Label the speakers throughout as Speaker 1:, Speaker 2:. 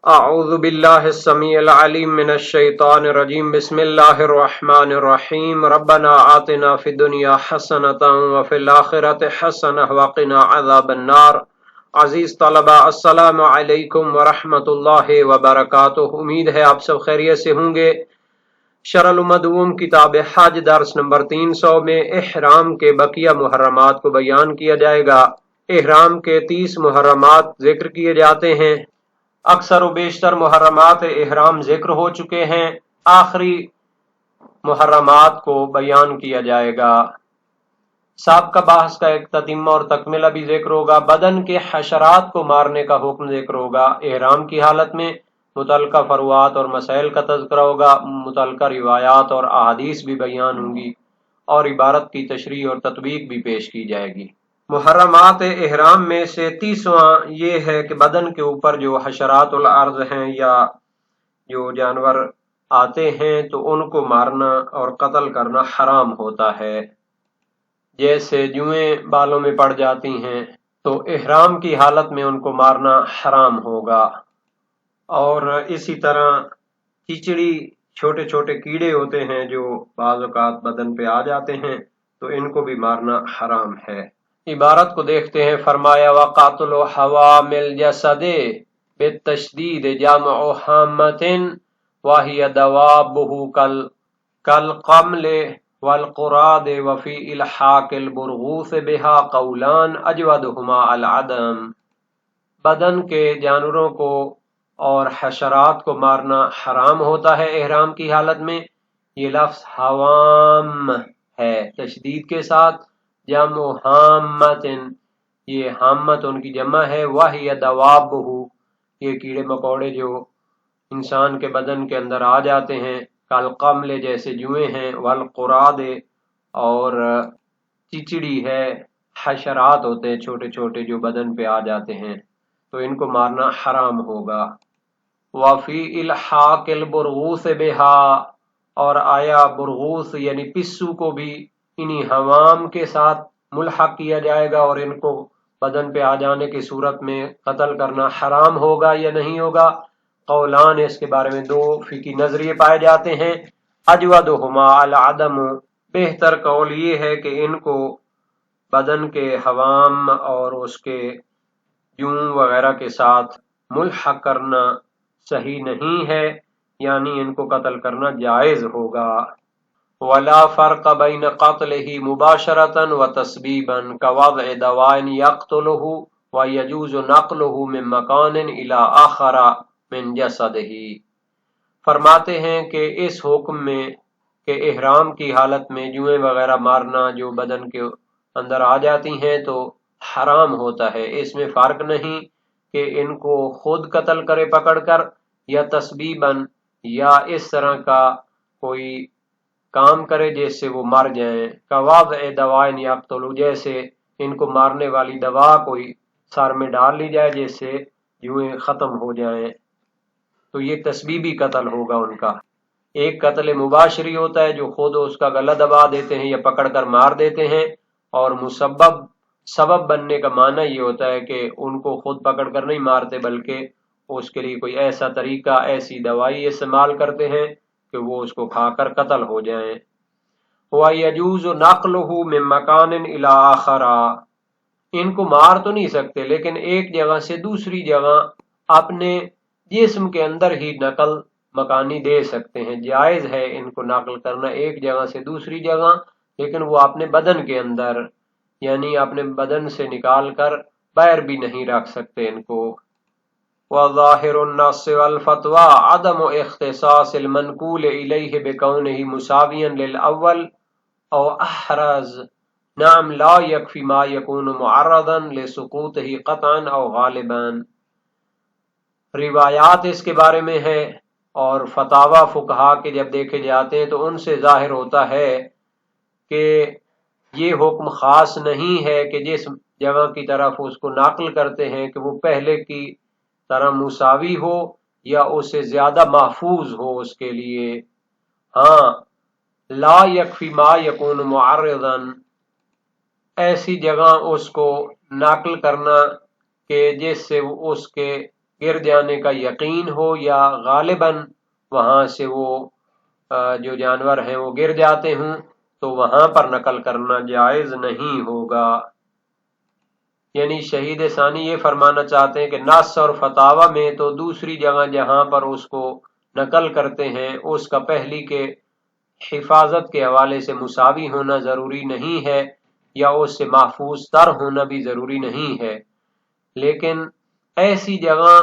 Speaker 1: اعوذ باللہ السمیع العلیم من الشیطان الرجیم بسم اللہ الرحمن الرحیم ربنا آتنا فی الدنیا حسنۃ وفی الآخرۃ حسنۃ وقنا عذاب النار۔ عزیز طلبہ، السلام علیکم ورحمۃ اللہ وبرکاتہ۔ امید ہے آپ سب خیریت سے ہوں گے۔ شرح المدوم کتاب حج درس نمبر 300 میں احرام کے بقیہ محرمات کو بیان کیا جائے گا۔ احرام کے 30 محرمات ذکر کیے جاتے ہیں۔ اکثر و بیشتر محرمات احرام ذکر ہو چکے ہیں، آخری محرمات کو بیان کیا جائے گا۔ سابقہ بحث کا ایک تتمہ اور تکملہ بھی ذکر ہوگا۔ بدن کے حشرات کو مارنے کا حکم ذکر ہوگا۔ احرام کی حالت میں متعلقہ فروعات اور مسائل کا تذکرہ ہوگا، متعلقہ روایات اور احادیث بھی بیان ہوں گی، اور عبارت کی تشریح اور تطبیق بھی پیش کی جائے گی۔ محرمات احرام میں سے 30واں یہ ہے کہ بدن کے اوپر جو حشرات الارض ہیں یا جو جانور آتے ہیں تو ان کو مارنا اور قتل کرنا حرام ہوتا ہے۔ جیسے جوئیں بالوں میں پڑ جاتی ہیں تو احرام کی حالت میں ان کو مارنا حرام ہوگا، اور اسی طرح چیچڑی، چھوٹے چھوٹے کیڑے ہوتے ہیں جو بعض اوقات بدن پہ آ جاتے ہیں تو ان کو بھی مارنا حرام ہے۔ عبارت کو دیکھتے ہیں۔ فرمایا وَقَاتُلُ حَوَامِلِ الْجَسَدِ بِالتَّشْدِيدِ جَمْعُ حَامَّةٍ وَهِيَ دَوَابُهُ كَالْقَمْلِ وَالْقُرَادِ وَفِي إِلْحَاقِ الْبُرْغُوثِ بِهَا قَوْلَانِ أَجْوَدُهُمَا الْعَدَمُ۔ بدن کے جانوروں کو اور حشرات کو مارنا حرام ہوتا ہے احرام کی حالت میں۔ یہ لفظ حوام ہے تشدید کے ساتھ، جمع حامت، یہ حامت ان کی جمع ہے۔ وَهِيَ دَوَابُهُ، یہ کیڑے مکوڑے جو انسان کے بدن کے اندر آ جاتے ہیں، کالقمل جیسے جوئیں ہیں، والقراد اور چچڑی ہے، حشرات ہوتے ہیں چھوٹے چھوٹے جو بدن پہ آ جاتے ہیں تو ان کو مارنا حرام ہوگا۔ وَفِي إِلْحَاقِ الْبُرْغُوثِ بِهَا، اور آیا برغوث یعنی پسو کو بھی انہی حوام کے ساتھ ملحق کیا جائے گا، اور ان کو بدن پہ آ جانے کی صورت میں قتل کرنا حرام ہوگا یا نہیں ہوگا؟ قولان، اس کے بارے میں دو فقہی نظریے پائے جاتے ہیں۔ اجودہما العدم، بہتر قول یہ ہے کہ ان کو بدن کے حوام اور اس کے جوں وغیرہ کے ساتھ ملحق کرنا صحیح نہیں ہے، یعنی ان کو قتل کرنا جائز ہوگا۔ ولا فرق بین قتلہ مباشرۃ وتسبیبا کوضع دواء یقتلہ ویجوز نقلہ من مکان الی آخر من جسدہ۔ فرماتے ہیں کہ اس حکم میں کہ احرام کی حالت میں جوئیں وغیرہ مارنا جو بدن کے اندر آ جاتی ہیں تو حرام ہوتا ہے۔ اس میں فرق نہیں کہ ان کو خود قتل کرے پکڑ کر، یا تسبیباً، یا اس طرح کا کوئی کام کرے جس سے وہ مر جائیں۔ کواضع دوائن یقتلوا، جیسے ان کو مارنے والی دوا کوئی سر میں ڈال لی جائے جس سے جوئیں ختم ہو جائیں، تو یہ تسبیبی قتل ہوگا ان کا۔ ایک قتل مباشری ہوتا ہے جو خود اس کا گلا دبا دیتے ہیں یا پکڑ کر مار دیتے ہیں، اور سبب بننے کا معنی یہ ہوتا ہے کہ ان کو خود پکڑ کر نہیں مارتے بلکہ اس کے لیے کوئی ایسا طریقہ، ایسی دوائی استعمال کرتے ہیں کہ وہ اس کو کھا کر قتل ہو جائیں۔ وَيَجُوزُ نَقْلُهُ مِن مَّكَانٍ إِلَىٰ آخَرَ، ان کو مار تو نہیں سکتے لیکن ایک جگہ سے دوسری جگہ اپنے جسم کے اندر ہی نقل مکانی دے سکتے ہیں۔ جائز ہے ان کو نقل کرنا ایک جگہ سے دوسری جگہ، لیکن وہ اپنے بدن کے اندر، یعنی اپنے بدن سے نکال کر باہر بھی نہیں رکھ سکتے ان کو۔ وظاہر النص والفتوى عدم اختصاص المنقول الیہ بکونہ مساویا للاول او احرز، نعم لا یکفی ما یکون معرضا لسقوطہ قطعا او غالبا۔ روایات اس کے بارے میں ہے اور فتاوی فقہا کے جب دیکھے جاتے ہیں تو ان سے ظاہر ہوتا ہے کہ یہ حکم خاص نہیں ہے کہ جس جگہ کی طرف اس کو نقل کرتے ہیں کہ وہ پہلے کی طرح مساوی ہو یا اس سے زیادہ محفوظ ہو اس کے لیے۔ ہاں، لا یکفی ما یکون معرضا، ایسی جگہ اس کو نقل کرنا کہ جس سے اس کے گر جانے کا یقین ہو یا غالباً وہاں سے وہ جو جانور ہیں وہ گر جاتے ہوں تو وہاں پر نقل کرنا جائز نہیں ہوگا۔ یعنی شہید ثانی یہ فرمانا چاہتے ہیں کہ نص اور فتاوی میں تو دوسری جگہ جہاں پر اس کو نقل کرتے ہیں اس کا پہلی کے حفاظت کے حوالے سے مساوی ہونا ضروری نہیں ہے یا اس سے محفوظ تر ہونا بھی ضروری نہیں ہے، لیکن ایسی جگہ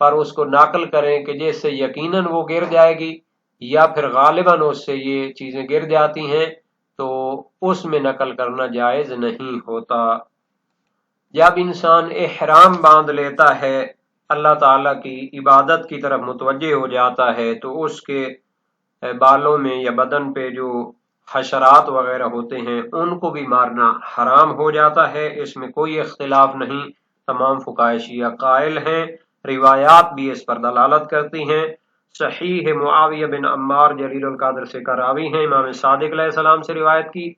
Speaker 1: پر اس کو نقل کریں کہ جس سے یقیناً وہ گر جائے گی یا پھر غالباً اس سے یہ چیزیں گر جاتی ہیں تو اس میں نقل کرنا جائز نہیں ہوتا۔ جب انسان احرام باندھ لیتا ہے، اللہ تعالیٰ کی عبادت کی طرف متوجہ ہو جاتا ہے، تو اس کے بالوں میں یا بدن پہ جو حشرات وغیرہ ہوتے ہیں ان کو بھی مارنا حرام ہو جاتا ہے، اس میں کوئی اختلاف نہیں، تمام فقہائے شیعہ قائل ہیں، روایات بھی اس پر دلالت کرتی ہیں۔ صحیح معاویہ بن عمار جلیل القدر سے راوی ہیں، امام صادق علیہ السلام سے روایت کی،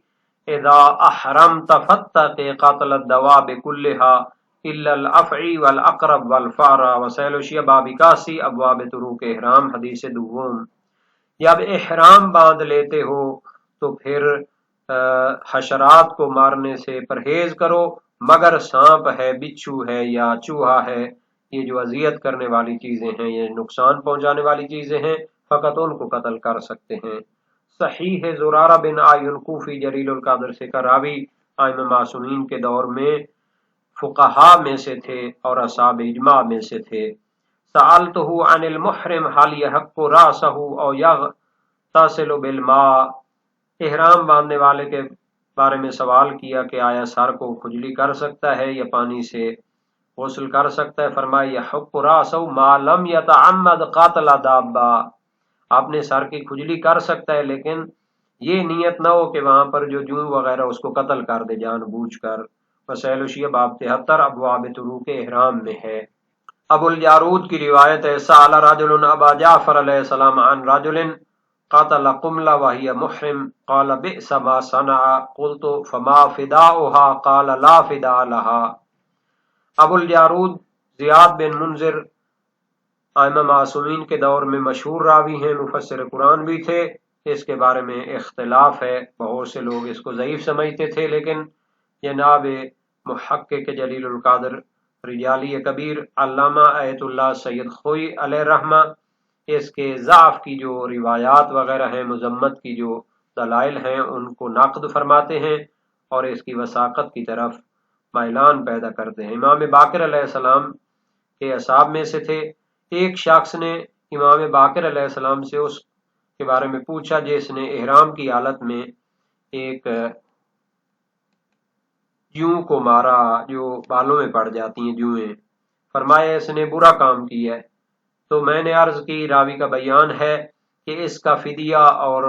Speaker 1: اذا احرمت فتق قاتل الدواب كلها الا الافعی والاقرب والفار وسائل الشیعہ باب 81 ابواب طرق احرام حدیث دوم۔ جب احرام باندھ لیتے ہو تو پھر حشرات کو مارنے سے پرہیز کرو، مگر سانپ ہے، بچھو ہے یا چوہا ہے، یہ جو اذیت کرنے والی چیزیں ہیں، یہ نقصان پہنچانے والی چیزیں ہیں، فقط ان کو قتل کر سکتے ہیں۔ صحیح ہے زرارہ بن آئین کوفی جلیل القدر سے راوی ائمہ معصومین کے دور میں فقہا میں سے تھے اور اصحاب اجماع میں سے تھے۔ سألتہ عن المحرم هل يحق رأسه او یغتسل بالماء، احرام باندھنے والے کے بارے میں سوال کیا کہ آیا سر کو کھجلی کر سکتا ہے یا پانی سے غسل کر سکتا ہے؟ فرمایا یحق رأسه ما لم يتعمد قاتل دابہ، آپ نے سر کی کھجلی کر سکتا ہے لیکن یہ نیت نہ ہو کہ وہاں پر جو جوں وغیرہ اس کو قتل کر دے جان بوجھ کر۔ وسائل الشیعہ باب 73 ابواب طرق احرام میں ہے۔ ابو الجارود کی روایت ہے، سأل رجل ابا جعفر علیہ السلام عن رجل قتل قملہ وہی محرم قال بئس ما صنع قلت فما فداؤها قال لا فداء لها۔ ابو الجارود زیاد بن منذر ائمہ معصومین کے دور میں مشہور راوی ہیں، مفسر قرآن بھی تھے، اس کے بارے میں اختلاف ہے، بہت سے لوگ اس کو ضعیف سمجھتے تھے، لیکن جناب محقق جلیل القدر رجالی کبیر علامہ ایت اللہ سید خوئی علیہ رحمہ اس کے ضعف کی جو روایات وغیرہ ہیں، مذمت کی جو دلائل ہیں، ان کو نقد فرماتے ہیں اور اس کی وثاقت کی طرف مائلان پیدا کرتے ہیں۔ امام باقر علیہ السلام کے اصحاب میں سے تھے، ایک شخص نے امام باقر علیہ السلام سے اس کے بارے میں پوچھا جس نے احرام کی حالت میں ایک جوں کو مارا جو بالوں میں پڑ جاتی ہیں جوئیں، فرمایا اس نے برا کام کیا ہے۔ تو میں نے عرض کی راوی کا بیان ہے کہ اس کا فدیہ اور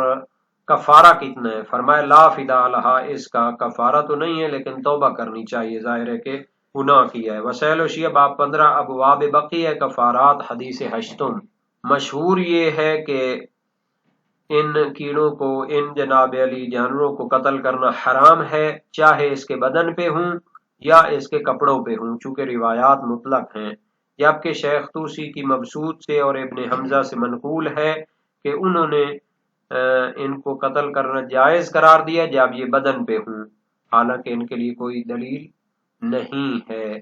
Speaker 1: کفارہ کتنا ہے؟ فرمایا لا فداء لہا، اس کا کفارہ تو نہیں ہے لیکن توبہ کرنی چاہیے، ظاہر ہے کہ گناہ کیا ہے۔ وسائل الشیعہ باب 15 ابواب بقیہ کفارات حدیث 8۔ مشہور یہ ہے کہ ان کیڑوں کو، ان جناب علی جانوروں کو قتل کرنا حرام ہے، چاہے اس کے بدن پہ ہوں یا اس کے کپڑوں پہ ہوں، چونکہ روایات مطلق ہیں، جبکہ شیخ طوسی کی مبسوط سے اور ابن حمزہ سے منقول ہے کہ انہوں نے ان کو قتل کرنا جائز قرار دیا جب یہ بدن پہ ہوں، حالانکہ ان کے لیے کوئی دلیل نہیں ہے۔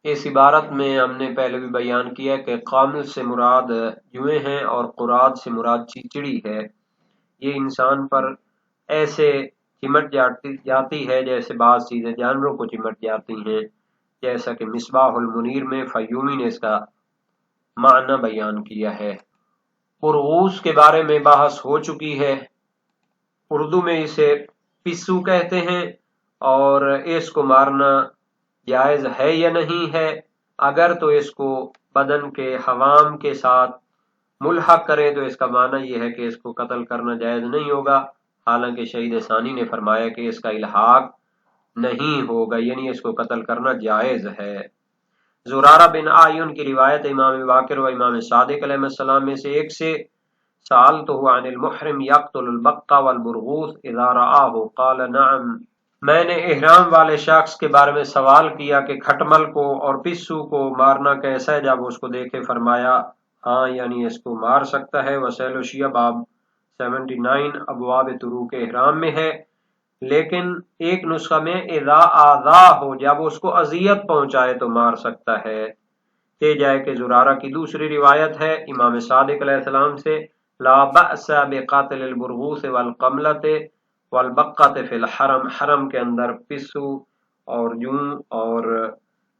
Speaker 1: اس عبارت میں ہم نے پہلے بھی بیان کیا کہ قامل سے مراد جوئیں ہیں اور قراد سے مراد چیچڑی ہے۔ یہ انسان پر ایسے چمٹ جاتی ہے جیسے بعض چیزیں جانوروں کو چمٹ جاتی ہیں، جیسا کہ مصباح المنیر میں فیومی نے اس کا معنی بیان کیا ہے۔ قرغوس کے بارے میں بحث ہو چکی ہے، اردو میں اسے پسو کہتے ہیں، اور اس کو مارنا جائز ہے یا نہیں ہے؟ اگر تو اس کو بدن کے حوام کے ساتھ ملحق کریں تو اس کا معنی یہ ہے کہ اس کو قتل کرنا جائز نہیں ہوگا، حالانکہ شہید ثانی نے فرمایا کہ اس کا الحاق نہیں ہوگا، یعنی اس کو قتل کرنا جائز ہے۔ زرارہ بن آئین کی روایت امام باقر و امام صادق علیہ السلام میں سے ایک سے، سألتہ عن المحرم یقتل البق والبرغوث اذا رآہ قال نعم، میں نے احرام والے شخص کے بارے میں سوال کیا کہ کھٹمل کو اور پسو کو مارنا کیسا ہے، جب اس کو دیکھے فرمایا ہاں یعنی اس کو مار سکتا ہے۔ وسائل الشیعہ باب 79 ابواب طروق احرام میں ہے، لیکن ایک نسخہ میں اذا آذا ہو، جب اس کو اذیت پہنچائے تو مار سکتا ہے۔ کہ جائے کہ زرارہ کی دوسری روایت ہے امام صادق علیہ السلام سے، لا بأس بقاتل البرغوث والقملۃ والبقۃ فی الحرم، حرم کے اندر پسو اور جوں اور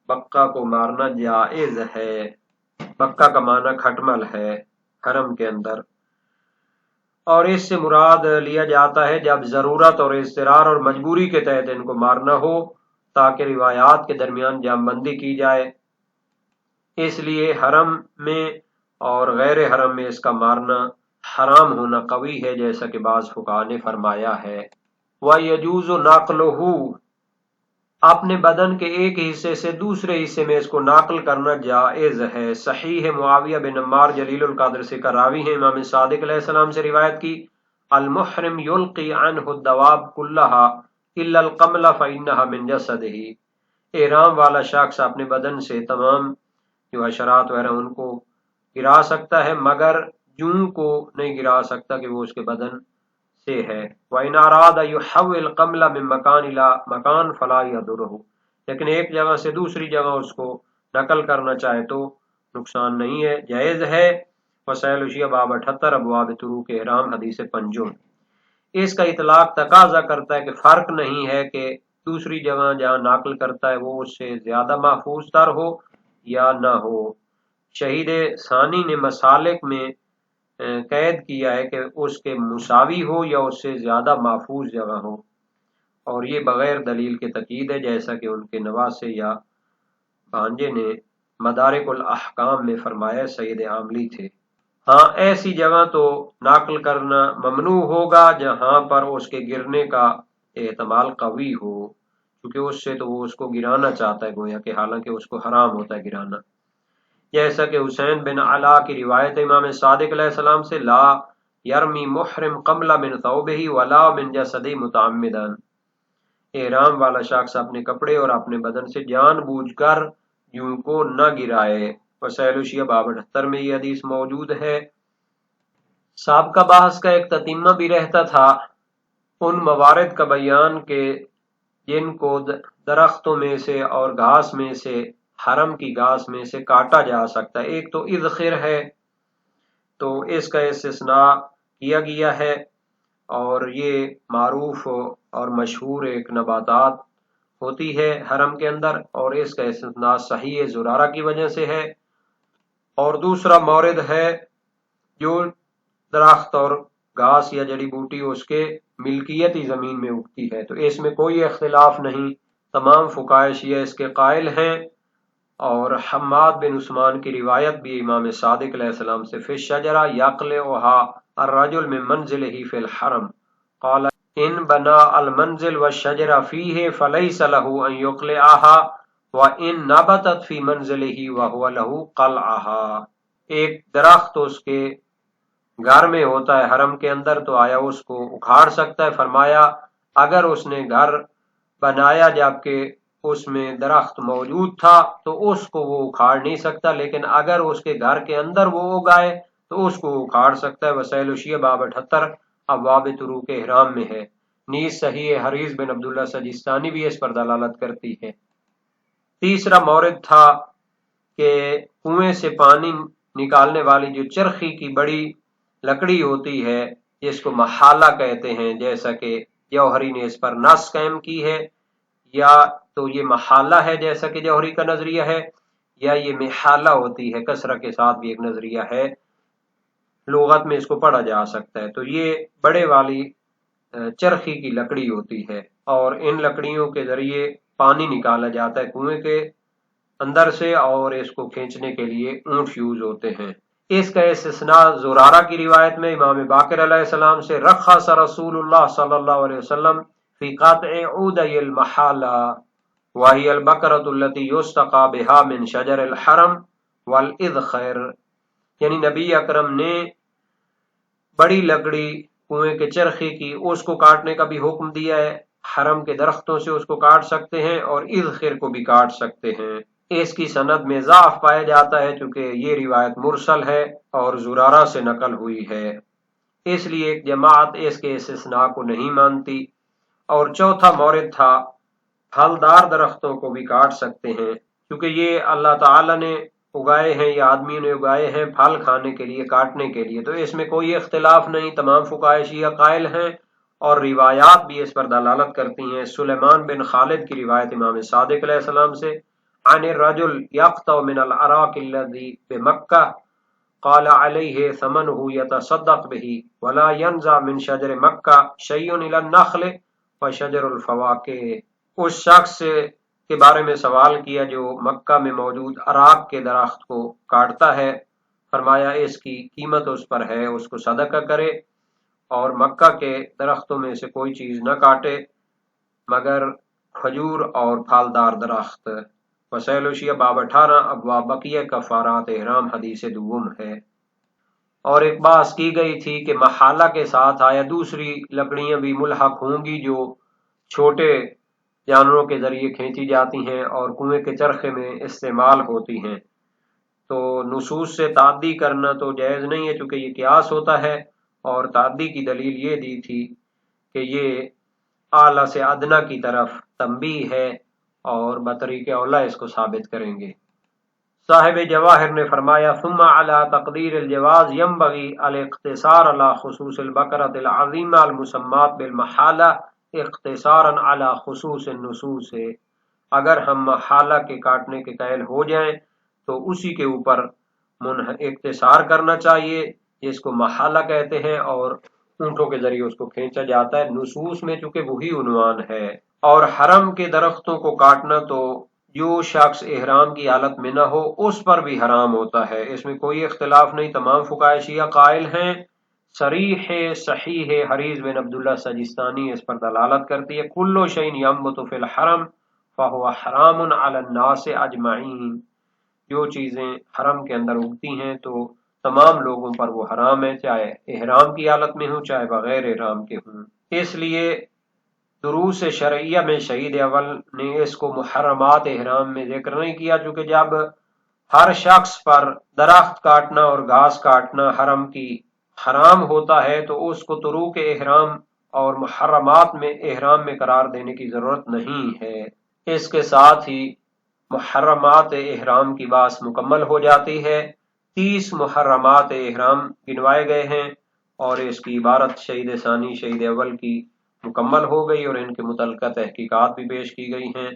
Speaker 1: بقہ کو مارنا جائز ہے۔ بقہ کا معنی کھٹمل ہے حرم کے اندر، اور اس سے مراد لیا جاتا ہے جب ضرورت اور اضطرار اور مجبوری کے تحت ان کو مارنا ہو، تاکہ روایات کے درمیان جام بندی کی جائے۔ اس لیے حرم میں اور غیر حرم میں اس کا مارنا حرام ہونا قوی ہے، جیسا کہ بعض فقہاء نے فرمایا ہے۔ وَيَجُوزُ نَقْلُهُ، اپنے بدن کے ایک حصے سے دوسرے حصے میں اس کو نقل کرنا جائز ہے۔ صحیح معاویہ بن عمار جلیل القدر سے کا راوی ہے، امام صادق علیہ السلام سے روایت کی، المحرم یلقی عنہ الدواب کلہا الا القمل فإنها من جسدہ، احرام والا شخص اپنے بدن سے تمام جو حشرات وغیرہ ان کو گرا سکتا ہے، مگر جوں کو نہیں گرا سکتا کہ وہ اس کے بدن سے ہے۔ وَإِنْ أَرَادَ يُحَوِّلْ قَمْلَ مِنْ مَكَانٍ إِلَى مَكَانٍ فَلَا يَضُرُّهُ، لیکن ایک جگہ سے دوسری جگہ اس کو نقل کرنا چاہے تو نقصان نہیں ہے، جائز ہے۔ وسائل الشیعہ باب 78 ابواب طروق احرام حدیث پنجم۔ اس کا اطلاق تقاضا کرتا ہے کہ فرق نہیں ہے کہ دوسری جگہ جہاں نقل کرتا ہے وہ اس سے زیادہ محفوظ تر ہو یا نہ ہو۔ شہید ثانی نے مسالک میں قید کیا ہے کہ اس کے مساوی ہو یا اس سے زیادہ محفوظ جگہ ہو، اور یہ بغیر دلیل کے تقید ہے، جیسا کہ ان کے نواسے یا بھانجے نے مدارک الاحکام میں فرمایا، سید عاملی تھے۔ ہاں ایسی جگہ تو نقل کرنا ممنوع ہوگا جہاں پر اس کے گرنے کا احتمال قوی ہو، کیونکہ اس سے تو وہ اس کو گرانا چاہتا ہے گویا کہ، حالانکہ اس کو حرام ہوتا ہے گرانا۔ جیسا کہ حسین بن علا کی روایت امام صادق علیہ السلام سے، لا یرمی محرم قمل من ثوبہ ولا من جسدہ متعمدا، احرام والا شخص اپنے کپڑے اور اپنے بدن سے جان بوجھ کر یوں کو نہ گرائے۔ وسائل الشیعہ باب 78 میں یہ حدیث موجود ہے۔ سابقہ بحث کا ایک تتمہ بھی رہتا تھا ان موارد کا بیان کہ جن کو درختوں میں سے اور گھاس میں سے، حرم کی گھاس میں سے کاٹا جا سکتا ہے۔ ایک تو اذخر ہے، تو اس کا استثناء کیا گیا ہے، اور یہ معروف اور مشہور ایک نباتات ہوتی ہے حرم کے اندر، اور اس کا استثناء صحیح زرارہ کی وجہ سے ہے۔ اور دوسرا مورد ہے جو درخت اور گھاس یا جڑی بوٹی اس کے ملکیتی زمین میں اگتی ہے، تو اس میں کوئی اختلاف نہیں، تمام فقہائے شیعہ اس کے قائل ہیں۔ اور حماد بن عثمان کی روایت بھی امام صادق علیہ السلام سے، فی الشجرہ یقلعها الرجل من منزلہ فی الحرم، قال ان بنا المنزل والشجرہ فیہ فلیس له ان یقلعها وان نبتت فی منزلہ وهو له قلعها، ایک درخت اس کے گھر میں ہوتا ہے حرم کے اندر، تو آیا اس کو اکھاڑ سکتا ہے؟ فرمایا اگر اس نے گھر بنایا جبکہ اس میں درخت موجود تھا تو اس کو وہ اکھاڑ نہیں سکتا، لیکن اگر اس کے گھر کے اندر وہ اگائے تو اس کو اکھاڑ سکتا ہے۔ وسائل الشیعہ باب 78 ابواب طروق احرام میں ہے۔ نیز صحیح حریث بن عبداللہ سجستانی بھی اس پر دلالت کرتی ہے۔ تیسرا مورد تھا کہ کنویں سے پانی نکالنے والی جو چرخی کی بڑی لکڑی ہوتی ہے جس کو محالہ کہتے ہیں، جیسا کہ جوہری نے اس پر نص قائم کی ہے، یا تو یہ محالہ ہے جیسا کہ جوہری کا نظریہ ہے، یا یہ محالہ ہوتی ہے، کسرہ کے ساتھ بھی ایک نظریہ ہے، لغت میں اس کو پڑھا جا سکتا ہے۔ تو یہ بڑے والی چرخی کی لکڑی ہوتی ہے، اور ان لکڑیوں کے ذریعے پانی نکالا جاتا ہے کنویں کے اندر سے، اور اس کو کھینچنے کے لیے اونٹ یوز ہوتے ہیں۔ اس کا استثناء زرارہ کی روایت میں امام باقر علیہ السلام سے، رخص رسول اللہ صلی اللہ علیہ وسلم فی قطع عودی المحالہ وہی البقرۃ التی یستقی بہا من شجر الحرم والاذخر، یعنی نبی اکرم نے بڑی لکڑی کنویں کے چرخی کی اس کو کاٹنے کا بھی حکم دیا ہے، حرم کے درختوں سے اس کو کاٹ سکتے ہیں اور اذخر کو بھی کاٹ سکتے ہیں۔ اس کی سند میں ضعف پایا جاتا ہے چونکہ یہ روایت مرسل ہے اور زرارہ سے نقل ہوئی ہے، اس لیے ایک جماعت اس کے استثناء کو نہیں مانتی۔ اور چوتھا مورد تھا پھلدار درختوں کو بھی کاٹ سکتے ہیں، کیونکہ یہ اللہ تعالی نے اگائے ہیں یا آدمی نے اگائے ہیں پھل کھانے کے لیے، کاٹنے کے لیے، تو اس میں کوئی اختلاف نہیں، تمام فقہائے شیعہ قائل ہیں اور روایات بھی اس پر دلالت کرتی ہیں۔ سلیمان بن خالد کی روایت امام صادق علیہ السلام سے، عن الرجل يقطع من العراق الذي بمکہ قال علیہ ثمنه يتصدق به ولا ينزع من شجر مکہ شیء الى النخل وشجر الفواکہ۔ اس شخص کے بارے میں سوال کیا جو مکہ میں موجود عراق کے درخت کو کاٹتا ہے، فرمایا اس کی قیمت اس پر ہے، اس کو صدقہ کرے اور مکہ کے درختوں میں سے کوئی چیز نہ کاٹے مگر کھجور اور پھلدار درخت۔ وسائل الشیعہ باب 18 ابواب بقیہ کفارات احرام حدیث دوم ہے۔ اور ایک بات کی گئی تھی کہ محالہ کے ساتھ آیا دوسری لکڑیاں بھی ملحق ہوں گی جو چھوٹے جانوروں کے ذریعے کھینچی جاتی ہیں اور کنویں کے چرخے میں استعمال ہوتی ہیں، تو نصوص سے تعدی کرنا تو جائز نہیں ہے چونکہ یہ قیاس ہوتا ہے، اور تعدی کی دلیل یہ دی تھی کہ یہ اعلیٰ سے ادنیٰ کی طرف تنبیہ ہے اور بطریق اولیٰ اس کو ثابت کریں گے۔ صاحب جواہر نے فرمایا ثم على تقدیر الجواز ينبغي الاقتصار على خصوص البقرة العظیمہ المسمات بالمحالہ اختصارا على خصوص النصوص ہے۔ اگر ہم محالہ کے کاٹنے کے قائل ہو جائیں تو اسی کے اوپر اختصار کرنا چاہیے جس کو محالہ کہتے ہیں، اور اونٹوں کے ذریعے اس کو کھینچا جاتا ہے، نصوص میں چونکہ وہی عنوان ہے۔ اور حرم کے درختوں کو کاٹنا تو جو شخص احرام کی حالت میں نہ ہو اس پر بھی حرام ہوتا ہے، اس میں کوئی اختلاف نہیں، تمام فقہائے شیعہ قائل ہیں۔ صریح صحیح حریث بن عبداللہ سجستانی اس پر دلالت کرتی ہے، کل شیء ینبت فی الحرم فہو حرام علی الناس اجمعین، جو چیزیں حرم کے اندر اگتی ہیں تو تمام لوگوں پر وہ حرام ہے، چاہے احرام کی حالت میں ہوں چاہے بغیر احرام کے ہوں۔ اس لیے دروس شرعیہ میں شہید اول نے اس کو محرمات احرام میں ذکر نہیں کیا، چونکہ جب ہر شخص پر درخت کاٹنا اور گھاس کاٹنا حرم کی حرام ہوتا ہے تو اس کو تروک احرام اور محرمات میں احرام میں قرار دینے کی ضرورت نہیں ہے۔ اس کے ساتھ ہی محرمات احرام کی بات مکمل ہو جاتی ہے۔ 30 محرمات احرام گنوائے گئے ہیں اور اس کی عبارت شہید ثانی شہید اول کی مکمل ہو گئی اور ان کے متعلقہ تحقیقات بھی پیش کی گئی ہیں۔